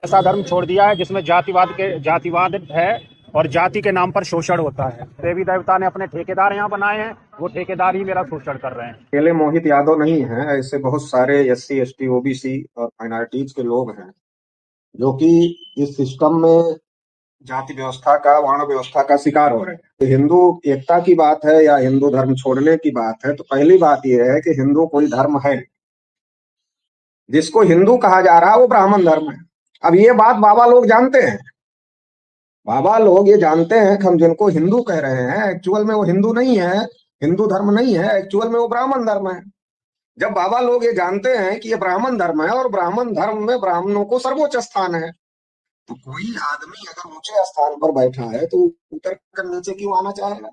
ऐसा धर्म छोड़ दिया है जिसमें जातिवाद है और जाति के नाम पर शोषण होता है। देवी देवता ने अपने ठेकेदार यहाँ बनाए हैं, वो ठेकेदार ही मेरा शोषण कर रहे हैं। अकेले मोहित यादव नहीं हैं, ऐसे बहुत सारे एससी एसटी ओबीसी और माइनॉरिटीज के लोग हैं जो कि इस सिस्टम में जाति व्यवस्था का, वर्ण व्यवस्था का शिकार हो रहे हैं। तो हिंदू एकता की बात है या हिंदू धर्म छोड़ने की बात है, तो पहली बात यह है कि हिंदू कोई धर्म है। जिसको हिंदू कहा जा रहा है वो ब्राह्मण धर्म है। अब ये बात बाबा लोग जानते हैं, बाबा लोग ये जानते हैं कि हम जिनको हिंदू कह रहे हैं एक्चुअल में वो हिंदू नहीं है, हिंदू धर्म नहीं है, एक्चुअल में वो ब्राह्मण धर्म है। जब बाबा लोग ये जानते हैं कि ये ब्राह्मण धर्म है और ब्राह्मण धर्म में ब्राह्मणों को सर्वोच्च स्थान है, तो कोई आदमी अगर ऊंचे स्थान पर बैठा है तो उतर कर नीचे क्यों आना चाहेगा?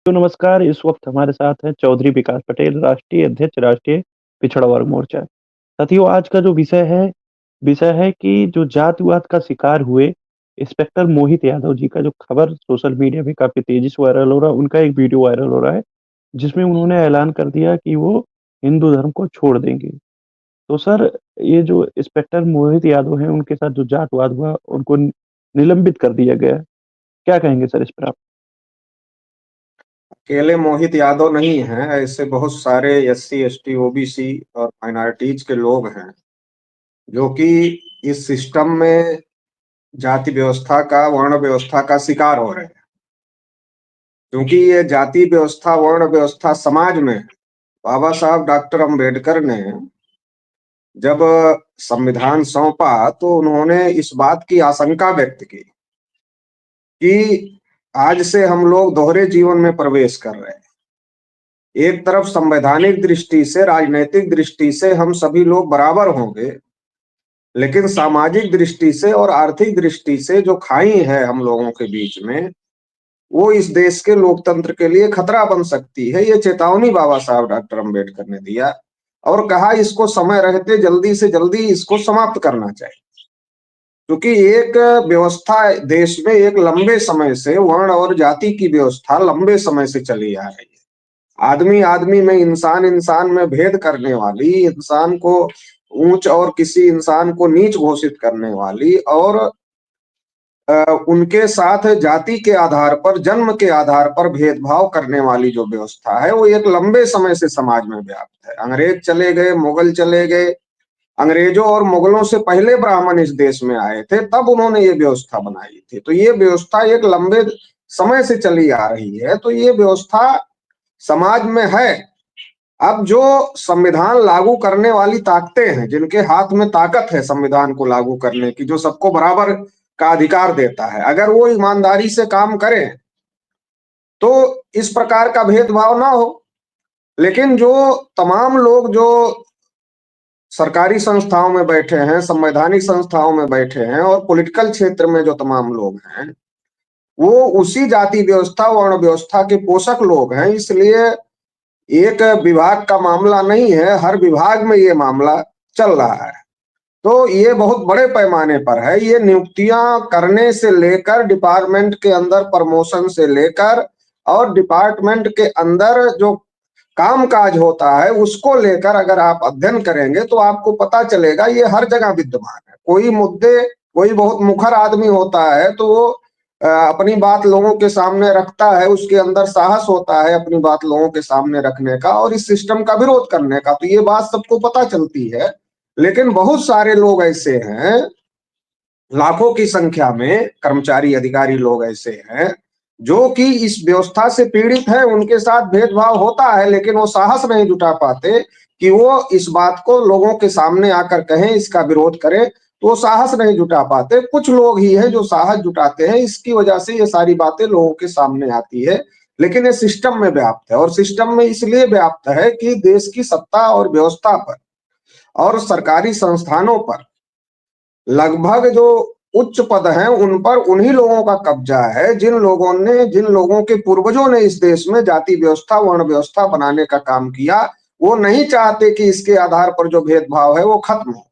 तो नमस्कार, इस वक्त हमारे साथ हैं चौधरी विकास पटेल, राष्ट्रीय अध्यक्ष, राष्ट्रीय पिछड़ा वर्ग मोर्चा। साथियों, आज का जो विषय है कि जो जातिवाद का शिकार हुए इंस्पेक्टर मोहित यादव जी का जो खबर सोशल मीडिया पे काफी तेजी से वायरल हो रहा है, उनका एक वीडियो वायरल हो रहा है जिसमें उन्होंने ऐलान कर दिया कि वो हिंदू धर्म को छोड़ देंगे। तो सर, ये जो इंस्पेक्टर मोहित यादव हैं, उनके साथ जो जातवाद हुआ, उनको निलंबित कर दिया गया। क्या कहेंगे सर इस पर आप? अकेले मोहित यादव नहीं हैं, ऐसे बहुत सारे एससी एसटी ओबीसी और माइनॉरिटीज के लोग हैं जो कि इस सिस्टम में जाति व्यवस्था का, वर्ण व्यवस्था का शिकार हो रहे हैं। क्योंकि ये जाति व्यवस्था, वर्ण व्यवस्था समाज में बाबा साहब डॉक्टर अंबेडकर ने जब संविधान सौंपा तो उन्होंने इस बात की आशंका व्यक्त की कि आज से हम लोग दोहरे जीवन में प्रवेश कर रहे हैं। एक तरफ संवैधानिक दृष्टि से, राजनीतिक दृष्टि से हम सभी लोग बराबर होंगे, लेकिन सामाजिक दृष्टि से और आर्थिक दृष्टि से जो खाई है हम लोगों के बीच में, वो इस देश के लोकतंत्र के लिए खतरा बन सकती है। ये चेतावनी बाबा साहब डॉक्टर अंबेडकर ने दिया और कहा इसको समय रहते जल्दी से जल्दी इसको समाप्त करना चाहिए। क्योंकि एक व्यवस्था देश में एक लंबे समय से, वर्ण और जाति की व्यवस्था लंबे समय से चली आ रही है। आदमी आदमी में, इंसान इंसान में भेद करने वाली, इंसान को ऊंच और किसी इंसान को नीच घोषित करने वाली और उनके साथ जाति के आधार पर, जन्म के आधार पर भेदभाव करने वाली जो व्यवस्था है वो एक लंबे समय से समाज में व्याप्त है। अंग्रेज चले गए, मुगल चले गए, अंग्रेजों और मुगलों से पहले ब्राह्मण इस देश में आए थे, तब उन्होंने ये व्यवस्था बनाई थी। तो ये व्यवस्था एक लंबे समय से चली आ रही है, तो ये व्यवस्था समाज में है। अब जो संविधान लागू करने वाली ताकतें हैं, जिनके हाथ में ताकत है संविधान को लागू करने की, जो सबको बराबर का अधिकार देता है, अगर वो ईमानदारी से काम करें तो इस प्रकार का भेदभाव ना हो। लेकिन जो तमाम लोग जो सरकारी संस्थाओं में बैठे हैं, संवैधानिक संस्थाओं में बैठे हैं और पॉलिटिकल क्षेत्र में जो तमाम लोग हैं, वो उसी जाति व्यवस्था, वर्ण व्यवस्था के पोषक लोग हैं। इसलिए एक विभाग का मामला नहीं है, हर विभाग में ये मामला चल रहा है। तो ये बहुत बड़े पैमाने पर है। ये नियुक्तियां करने से लेकर, डिपार्टमेंट के अंदर प्रमोशन से लेकर और डिपार्टमेंट के अंदर जो कामकाज होता है उसको लेकर अगर आप अध्ययन करेंगे तो आपको पता चलेगा ये हर जगह विद्यमान है। कोई मुद्दे, कोई बहुत मुखर आदमी होता है तो वो अपनी बात लोगों के सामने रखता है, उसके अंदर साहस होता है अपनी बात लोगों के सामने रखने का और इस सिस्टम का विरोध करने का, तो ये बात सबको पता चलती है। लेकिन बहुत सारे लोग ऐसे हैं, लाखों की संख्या में कर्मचारी अधिकारी लोग ऐसे हैं जो कि इस व्यवस्था से पीड़ित है, उनके साथ भेदभाव होता है, लेकिन वो साहस नहीं जुटा पाते कि वो इस बात को लोगों के सामने आकर कहें, इसका विरोध करें, तो वो साहस नहीं जुटा पाते। कुछ लोग ही हैं जो साहस जुटाते हैं, इसकी वजह से ये सारी बातें लोगों के सामने आती है। लेकिन ये सिस्टम में व्याप्त है और सिस्टम में इसलिए व्याप्त है कि देश की सत्ता और व्यवस्था पर और सरकारी संस्थानों पर लगभग जो उच्च पद हैं उन पर उन्हीं लोगों का कब्जा है जिन लोगों के पूर्वजों ने इस देश में जाति व्यवस्था, वर्ण व्यवस्था बनाने का काम किया। वो नहीं चाहते कि इसके आधार पर जो भेदभाव है वो खत्म हो।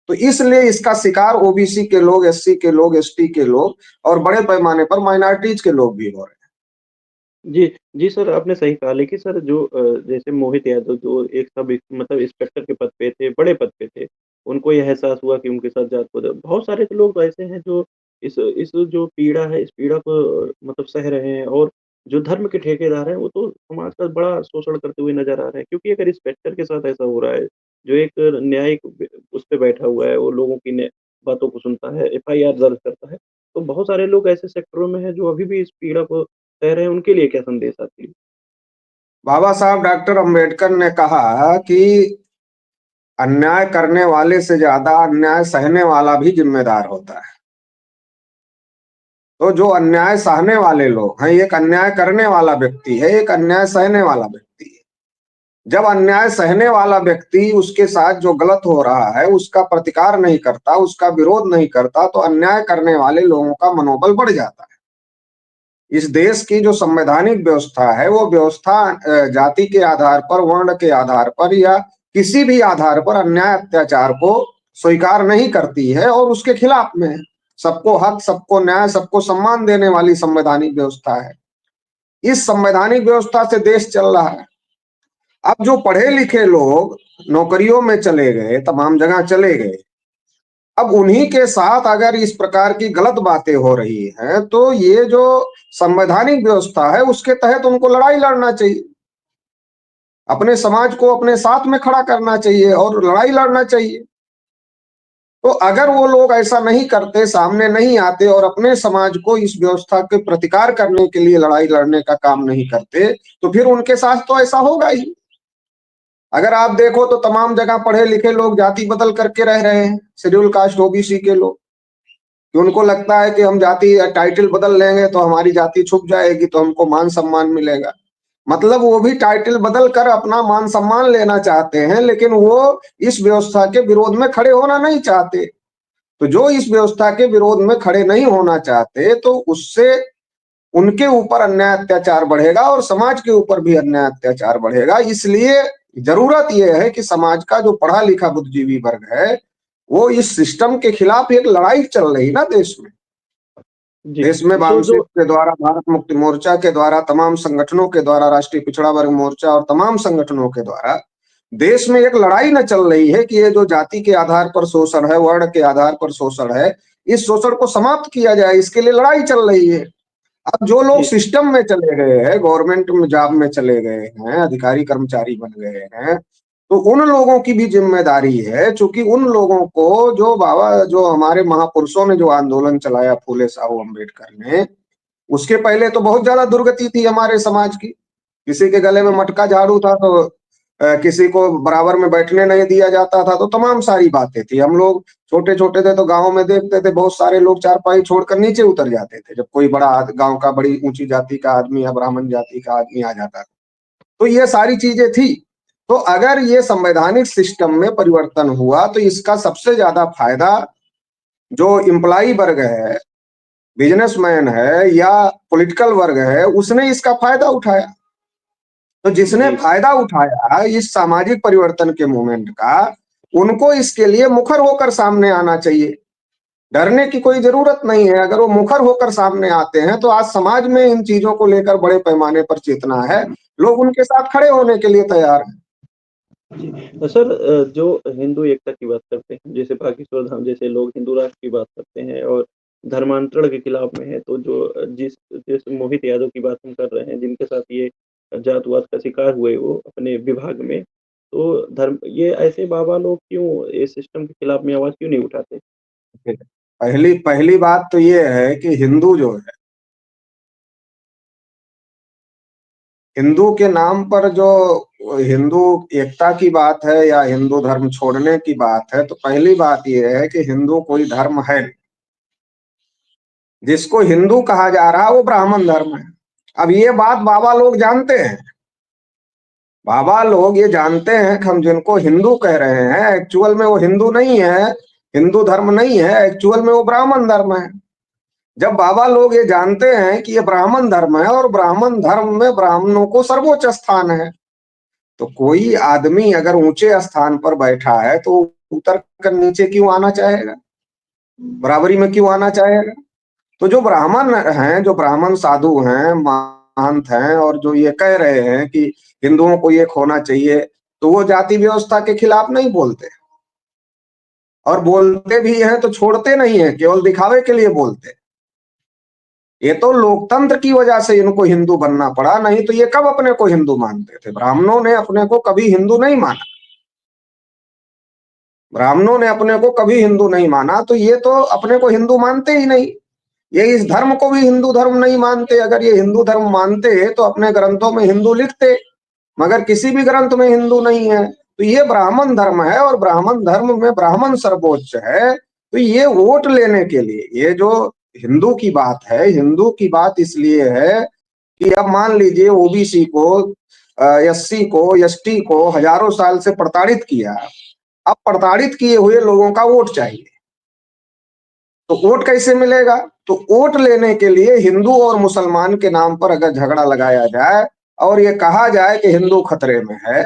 तो इसलिए इसका शिकार ओबीसी के लोग, एससी के लोग, एसटी के लोग और बड़े पैमाने पर माइनॉरिटीज के लोग भी हो रहे हैं। जी, जी सर, आपने सही कहा। लेकिन सर, जो जैसे मोहित यादव जो एक सब मतलब इंस्पेक्टर के पद पे थे, बड़े पद पे थे, उनको ये एहसास हुआ कि उनके साथ जात पात बहुत सारे तो लोग तो ऐसे हैं जो इस जो पीड़ा है, इस पीड़ा को मतलब सह रहे हैं और जो धर्म के ठेकेदार हैं, वो तो समाज का बड़ा शोषण करते हुए नज़र आ रहे हैं। क्योंकि अगर इंस्पेक्टर के साथ ऐसा हो रहा है, जो एक न्यायिक उस पे बैठा हुआ है, वो लोगों की बातों को सुनता है, एफआईआर दर्ज करता है, तो बहुत सारे लोग ऐसे सेक्टरों में हैं जो अभी भी इस पीड़ा को सह रहे हैं, उनके लिए क्या संदेश आपके लिए? बाबा साहब डॉक्टर अंबेडकर ने कहा कि अन्याय करने वाले से ज्यादा अन्याय सहने वाला भी जिम्मेदार होता है। तो जो अन्याय सहने वाले लोग हैं, एक अन्याय करने वाला व्यक्ति है, एक अन्याय सहने वाला व्यक्ति है। जब अन्याय सहने वाला व्यक्ति उसके साथ जो गलत हो रहा है उसका प्रतिकार नहीं करता, उसका विरोध नहीं करता, तो अन्याय करने वाले लोगों का मनोबल बढ़ जाता है। इस देश की जो संवैधानिक व्यवस्था है, वो व्यवस्था जाति के आधार पर, वर्ण के आधार पर या किसी भी आधार पर अन्याय अत्याचार को स्वीकार नहीं करती है और उसके खिलाफ में है। सबको हक, सबको न्याय, सबको सम्मान देने वाली संवैधानिक व्यवस्था है। इस संवैधानिक व्यवस्था से देश चल रहा है। अब जो पढ़े लिखे लोग नौकरियों में चले गए, तमाम जगह चले गए, अब उन्हीं के साथ अगर इस प्रकार की गलत बातें हो रही हैं, तो ये जो संवैधानिक व्यवस्था है उसके तहत उनको लड़ाई लड़ना चाहिए, अपने समाज को अपने साथ में खड़ा करना चाहिए और लड़ाई लड़ना चाहिए। तो अगर वो लोग ऐसा नहीं करते, सामने नहीं आते और अपने समाज को इस व्यवस्था के प्रतिकार करने के लिए लड़ाई लड़ने का काम नहीं करते, तो फिर उनके साथ तो ऐसा होगा ही। अगर आप देखो तो तमाम जगह पढ़े लिखे लोग जाति बदल करके रह रहे हैं, शेड्यूल कास्ट ओबीसी के लोग, कि उनको लगता है कि हम जाति टाइटल बदल लेंगे तो हमारी जाति छुप जाएगी, तो हमको मान सम्मान मिलेगा। मतलब वो भी टाइटल बदल कर अपना मान सम्मान लेना चाहते हैं, लेकिन वो इस व्यवस्था के विरोध में खड़े होना नहीं चाहते। तो जो इस व्यवस्था के विरोध में खड़े नहीं होना चाहते, तो उससे उनके ऊपर अन्याय अत्याचार बढ़ेगा और समाज के ऊपर भी अन्याय अत्याचार बढ़ेगा। इसलिए जरूरत यह है कि समाज का जो पढ़ा लिखा बुद्धिजीवी वर्ग है, वो इस सिस्टम के खिलाफ एक लड़ाई चल रही ना देश में। जी, देश में तो वामसेप जो के द्वारा, भारत मुक्ति मोर्चा के द्वारा, तमाम संगठनों के द्वारा, राष्ट्रीय पिछड़ा वर्ग मोर्चा और तमाम संगठनों के द्वारा देश में एक लड़ाई न चल रही है कि ये जो जाति के आधार पर शोषण है, वर्ण के आधार पर शोषण है, इस शोषण को समाप्त किया जाए, इसके लिए लड़ाई चल रही है। अब जो लोग जी, सिस्टम में चले गए हैं, गवर्नमेंट में जॉब में चले गए हैं, अधिकारी कर्मचारी बन गए हैं, तो उन लोगों की भी जिम्मेदारी है, क्योंकि उन लोगों को जो हमारे महापुरुषों ने जो आंदोलन चलाया, फूले साहू अम्बेडकर ने, उसके पहले तो बहुत ज्यादा दुर्गति थी हमारे समाज की। किसी के गले में मटका झाड़ू था तो किसी को बराबर में बैठने नहीं दिया जाता था, तो तमाम सारी बातें थी। हम लोग छोटे छोटे थे तो गांव में देखते थे बहुत सारे लोग चारपाई छोड़कर नीचे उतर जाते थे जब कोई बड़ा गांव का, बड़ी ऊंची जाति का आदमी या ब्राह्मण जाति का आदमी आ जाता था। तो ये सारी चीजें थी। तो अगर ये संवैधानिक सिस्टम में परिवर्तन हुआ तो इसका सबसे ज्यादा फायदा जो इम्प्लाई वर्ग है, बिजनेसमैन है या पॉलिटिकल वर्ग है, उसने इसका फायदा उठाया। तो जिसने जी, फायदा उठाया इस सामाजिक परिवर्तन के मूवमेंट का, उनको इसके लिए मुखर होकर सामने आना चाहिए। डरने की कोई जरूरत नहीं है। अगर वो मुखर होकर सामने आते हैं तो आज समाज में इन चीजों को लेकर बड़े पैमाने पर चेतना है, लोग उनके साथ खड़े होने के लिए तैयार हैं। जी। सर जो हिंदू एकता की बात करते हैं, जैसे बागेश्वर धाम जैसे लोग हिंदू राष्ट्र की बात करते हैं और धर्मांतरण के खिलाफ में है, तो जो जिस मोहित यादव की बात हम कर रहे हैं, जिनके साथ ये जातवाद का शिकार हुए वो अपने विभाग में, तो धर्म ये ऐसे बाबा लोग क्यों इस सिस्टम के खिलाफ में आवाज़ क्यों नहीं उठाते? पहली पहली बात तो ये है कि हिंदू जो है, हिंदू के नाम पर जो हिंदू एकता की बात है या हिंदू धर्म छोड़ने की बात है, तो पहली बात यह है कि हिंदू कोई धर्म है नहीं। जिसको हिंदू कहा जा रहा है वो ब्राह्मण धर्म है। अब ये बात बाबा लोग जानते हैं, बाबा लोग ये जानते हैं कि हम जिनको हिंदू कह रहे हैं एक्चुअल में वो हिंदू नहीं है, हिंदू धर्म नहीं है, एक्चुअल में वो ब्राह्मण धर्म है। जब बाबा लोग ये जानते हैं कि ये ब्राह्मण धर्म है और ब्राह्मण धर्म में ब्राह्मणों को सर्वोच्च स्थान है, तो कोई आदमी अगर ऊंचे स्थान पर बैठा है तो उतर कर नीचे क्यों आना चाहेगा, बराबरी में क्यों आना चाहेगा? तो जो ब्राह्मण हैं, जो ब्राह्मण साधु हैं, महंत हैं, और जो ये कह रहे हैं कि हिंदुओं को ये खोना चाहिए, तो वो जाति व्यवस्था के खिलाफ नहीं बोलते। और बोलते भी हैं तो छोड़ते नहीं है, केवल दिखावे के लिए बोलते। ये तो लोकतंत्र की वजह से इनको हिंदू बनना पड़ा, नहीं तो ये कब अपने को हिंदू मानते थे। ब्राह्मणों ने अपने को कभी हिंदू नहीं माना, ब्राह्मणों ने अपने को कभी हिंदू नहीं माना, तो ये तो अपने को हिंदू मानते ही नहीं। ये इस धर्म को भी हिंदू धर्म नहीं मानते। अगर ये हिंदू धर्म मानते तो अपने ग्रंथों में हिंदू लिखते, मगर किसी भी ग्रंथ में हिंदू नहीं है। तो ये ब्राह्मण धर्म है और ब्राह्मण धर्म में ब्राह्मण सर्वोच्च है। तो ये वोट लेने के लिए, ये जो हिंदू की बात है, हिंदू की बात इसलिए है कि अब मान लीजिए ओबीसी को, एससी को, एसटी को हजारों साल से प्रताड़ित किया। अब प्रताड़ित किए हुए लोगों का वोट चाहिए, तो वोट कैसे मिलेगा? तो वोट लेने के लिए हिंदू और मुसलमान के नाम पर अगर झगड़ा लगाया जाए और ये कहा जाए कि हिंदू खतरे में है,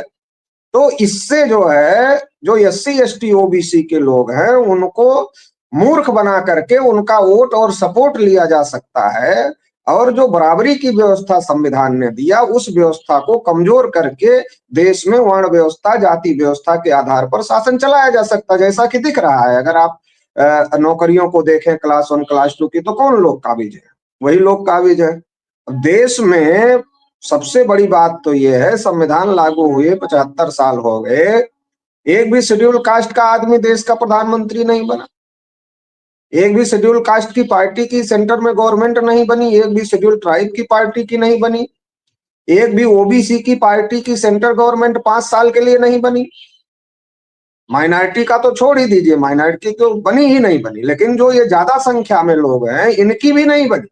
तो इससे जो है, जो एससी एसटी ओबीसी के लोग हैं उनको मूर्ख बना करके उनका वोट और सपोर्ट लिया जा सकता है, और जो बराबरी की व्यवस्था संविधान ने दिया उस व्यवस्था को कमजोर करके देश में वर्ण व्यवस्था, जाति व्यवस्था के आधार पर शासन चलाया जा सकता है, जैसा कि दिख रहा है। अगर आप नौकरियों को देखें क्लास 1 क्लास 2 की, तो कौन लोग काबिज है? वही लोग काबिज है। देश में सबसे बड़ी बात तो यह है, संविधान लागू हुए 75 साल हो गए, एक भी शेड्यूल कास्ट का आदमी देश का प्रधानमंत्री नहीं बना, एक भी शेड्यूल कास्ट की पार्टी की सेंटर में गवर्नमेंट नहीं बनी, एक भी शेड्यूल ट्राइब की पार्टी की नहीं बनी, एक भी ओबीसी की पार्टी की सेंटर गवर्नमेंट 5 साल के लिए नहीं बनी। माइनॉरिटी का तो छोड़ ही दीजिए, माइनॉरिटी तो बनी ही नहीं बनी, लेकिन जो ये ज्यादा संख्या में लोग हैं इनकी भी नहीं बनी।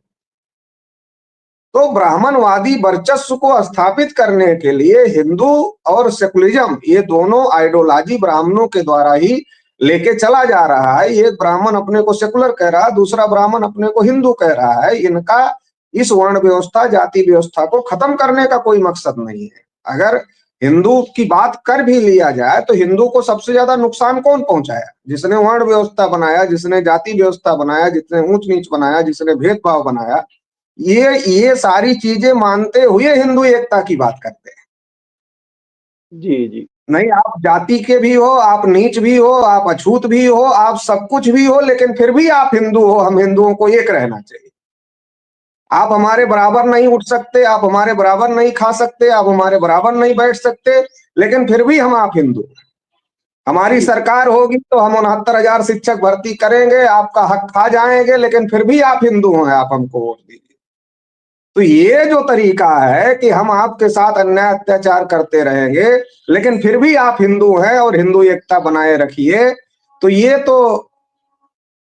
तो ब्राह्मणवादी वर्चस्व को स्थापित करने के लिए हिंदू और सेकुलरिज्म, ये दोनों आइडियोलॉजी ब्राह्मणों के द्वारा ही लेके चला जा रहा है। एक ब्राह्मण अपने को सेकुलर कह रहा है, दूसरा ब्राह्मण अपने को हिंदू कह रहा है। इनका इस वर्ण व्यवस्था, जाति व्यवस्था को खत्म करने का कोई मकसद नहीं है। अगर हिंदू की बात कर भी लिया जाए तो हिंदू को सबसे ज्यादा नुकसान कौन पहुंचाया? जिसने वर्ण व्यवस्था बनाया, जिसने जाति व्यवस्था बनाया, जिसने ऊंच नीच बनाया, जिसने भेदभाव बनाया, ये सारी चीजें मानते हुए हिंदू एकता की बात करते हैं। जी जी। नहीं, आप जाति के भी हो, आप नीच भी हो, आप अछूत भी हो, आप सब कुछ भी हो, लेकिन फिर भी आप हिंदू हो। हम हिंदुओं को एक रहना चाहिए। आप हमारे बराबर नहीं उठ सकते, आप हमारे बराबर नहीं खा सकते, आप हमारे बराबर नहीं बैठ सकते, लेकिन फिर भी हम आप हिंदू। हमारी सरकार होगी तो हम 69,000 शिक्षक भर्ती करेंगे, आपका हक खा जाएंगे, लेकिन फिर भी आप हिंदू हैं, आप हमको वोट दीजिए। तो ये जो तरीका है कि हम आपके साथ अन्याय अत्याचार करते रहेंगे लेकिन फिर भी आप हिंदू हैं और हिंदू एकता बनाए रखिए, तो ये तो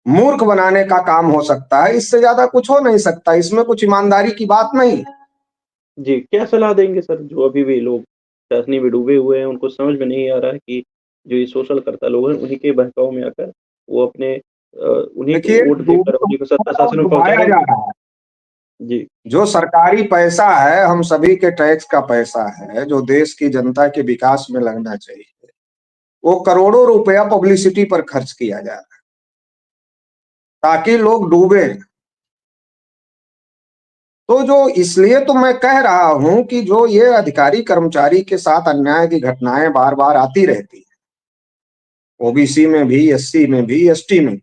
मूर्ख बनाने का काम हो सकता है। इससे ज्यादा कुछ हो नहीं सकता, इसमें कुछ ईमानदारी की बात नहीं है। जी, क्या सलाह देंगे सर जो अभी भी लोग चाशनी में डूबे हुए हैं, उनको समझ में नहीं आ रहा है कि जो ये शोषणकर्ता लोग हैं, उन्हीं के बहकावे में आकर वो अपने उन्हीं को देखिए, वोट देकर उन्हीं को सत्ता शासन में पहुँचा डुबाया रहे जा हैं। रहा है। जी, जो सरकारी पैसा है, हम सभी के टैक्स का पैसा है, जो देश की जनता के विकास में लगना चाहिए, वो करोड़ों रुपया पब्लिसिटी पर खर्च किया जा रहा है ताकि लोग डूबे। तो जो इसलिए तो मैं कह रहा हूं कि जो ये अधिकारी कर्मचारी के साथ अन्याय की घटनाएं बार बार आती रहती है, ओबीसी में भी, एससी में भी, एसटी में भी।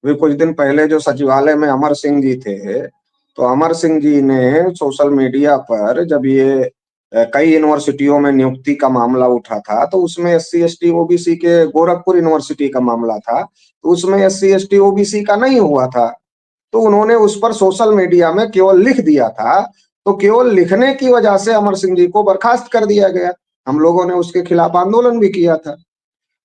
वे कुछ दिन पहले जो सचिवालय में अमर सिंह जी थे, तो अमर सिंह जी ने सोशल मीडिया पर जब ये कई यूनिवर्सिटियों में नियुक्ति का मामला उठा था, तो उसमें एससी एसटी ओबीसी के, गोरखपुर यूनिवर्सिटी का मामला था, तो उसमें एससी एसटी ओबीसी का नहीं हुआ था। तो उन्होंने उस पर सोशल मीडिया में केवल लिख दिया था, तो केवल लिखने की वजह से अमर सिंह जी को बर्खास्त कर दिया गया। हम लोगों ने उसके खिलाफ आंदोलन भी किया था।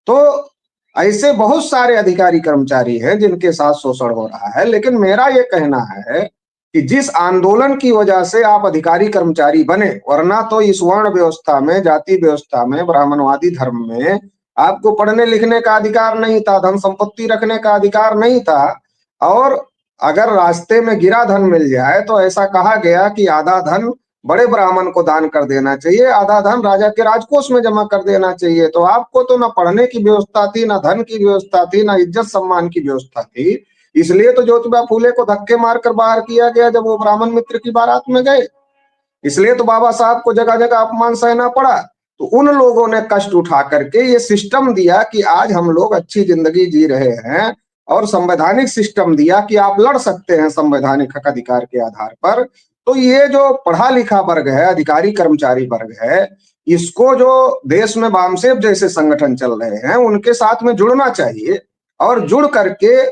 तो ऐसे बहुत सारे अधिकारी कर्मचारी हैं जिनके साथ शोषण हो रहा है, लेकिन मेरा ये कहना है कि जिस आंदोलन की वजह से आप अधिकारी कर्मचारी बने, वरना तो इस वर्ण व्यवस्था में, जाति व्यवस्था में, ब्राह्मणवादी धर्म में आपको पढ़ने लिखने का अधिकार नहीं था, धन संपत्ति रखने का अधिकार नहीं था। और अगर रास्ते में गिरा धन मिल जाए तो ऐसा कहा गया कि आधा धन बड़े ब्राह्मण को दान कर देना चाहिए, आधा धन राजा के राजकोष में जमा कर देना चाहिए। तो आपको तो ना पढ़ने की व्यवस्था थी, ना धन की व्यवस्था थी, ना इज्जत सम्मान की व्यवस्था थी। इसलिए तो ज्योतिबा फूले को धक्के मारकर बाहर किया गया जब वो ब्राह्मण मित्र की बारात में गए। इसलिए तो बाबा साहब को जगह जगह अपमान सहना पड़ा। तो उन लोगों ने कष्ट उठा करके ये सिस्टम दिया कि आज हम लोग अच्छी जिंदगी जी रहे हैं, और संवैधानिक सिस्टम दिया कि आप लड़ सकते हैं संवैधानिक हक अधिकार के आधार पर। तो ये जो पढ़ा लिखा वर्ग है, अधिकारी कर्मचारी वर्ग है, इसको जो देश में वामसेफ जैसे संगठन चल रहे हैं उनके साथ में जुड़ना चाहिए, और जुड़ करके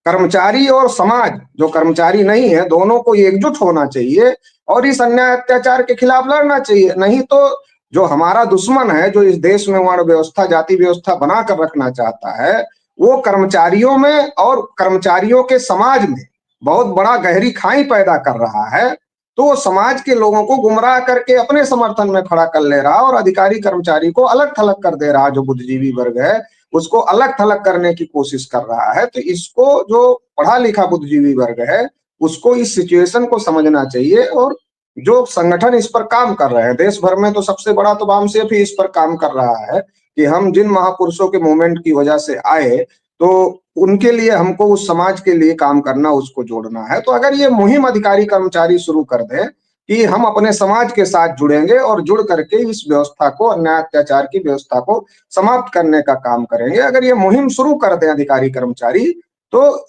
कर्मचारी और समाज जो कर्मचारी नहीं है दोनों को एकजुट होना चाहिए और इस अन्याय अत्याचार के खिलाफ लड़ना चाहिए। नहीं तो जो हमारा दुश्मन है, जो इस देश में वर्ण व्यवस्था, जाति व्यवस्था बनाकर रखना चाहता है, वो कर्मचारियों में और कर्मचारियों के समाज में बहुत बड़ा गहरी खाई पैदा कर रहा है। तो वो समाज के लोगों को गुमराह करके अपने समर्थन में खड़ा कर ले रहा और अधिकारी कर्मचारी को अलग थलग कर दे रहा। जो बुद्धिजीवी वर्ग है उसको अलग थलग करने की कोशिश कर रहा है। तो इसको जो पढ़ा लिखा बुद्धिजीवी वर्ग है उसको इस सिचुएशन को समझना चाहिए, और जो संगठन इस पर काम कर रहे हैं देश भर में, तो सबसे बड़ा तो वामसेफ ही इस पर काम कर रहा है कि हम जिन महापुरुषों के मूवमेंट की वजह से आए, तो उनके लिए हमको उस समाज के लिए काम करना, उसको जोड़ना है। तो अगर ये मुहिम अधिकारी कर्मचारी शुरू कर दें कि हम अपने समाज के साथ जुड़ेंगे और जुड़ करके इस व्यवस्था को, अन्याय अत्याचार की व्यवस्था को समाप्त करने का काम करेंगे, अगर ये मुहिम शुरू कर दें अधिकारी कर्मचारी, तो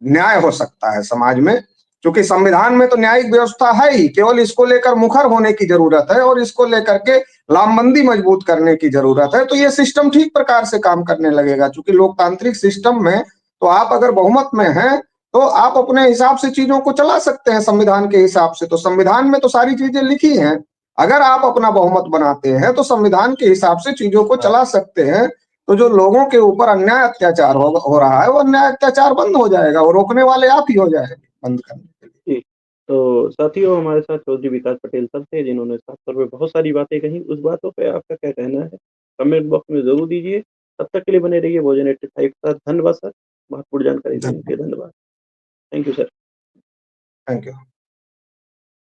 न्याय हो सकता है समाज में। क्योंकि संविधान में तो न्यायिक व्यवस्था है ही, केवल इसको लेकर मुखर होने की जरूरत है और इसको लेकर के लामबंदी मजबूत करने की जरूरत है। तो ये सिस्टम ठीक प्रकार से काम करने लगेगा। क्योंकि लोकतांत्रिक सिस्टम में तो आप अगर बहुमत में हैं तो आप अपने हिसाब से चीजों को चला सकते हैं, संविधान के हिसाब से। तो संविधान में तो सारी चीजें लिखी हैं। अगर आप अपना बहुमत बनाते हैं तो संविधान के हिसाब से चीजों को चला सकते हैं। तो जो लोगों के ऊपर अन्याय अत्याचार हो रहा है वो अन्याय अत्याचार बंद हो जाएगा, और रोकने वाले आप ही हो जाएंगे बंद करने के लिए। जी, तो साथियों हमारे साथ चौधरी विकास पटेल सर थे जिन्होंने साफ तौर पे बहुत सारी बातें कही। उस बातों पे आपका क्या कहना है कमेंट बॉक्स में ज़रूर दीजिए। तब तक के लिए बने रहिए भोजन 85 के साथ। धन्यवाद सर, महत्वपूर्ण जानकारी देने के लिए धन्यवाद। Thank you sir. Thank you.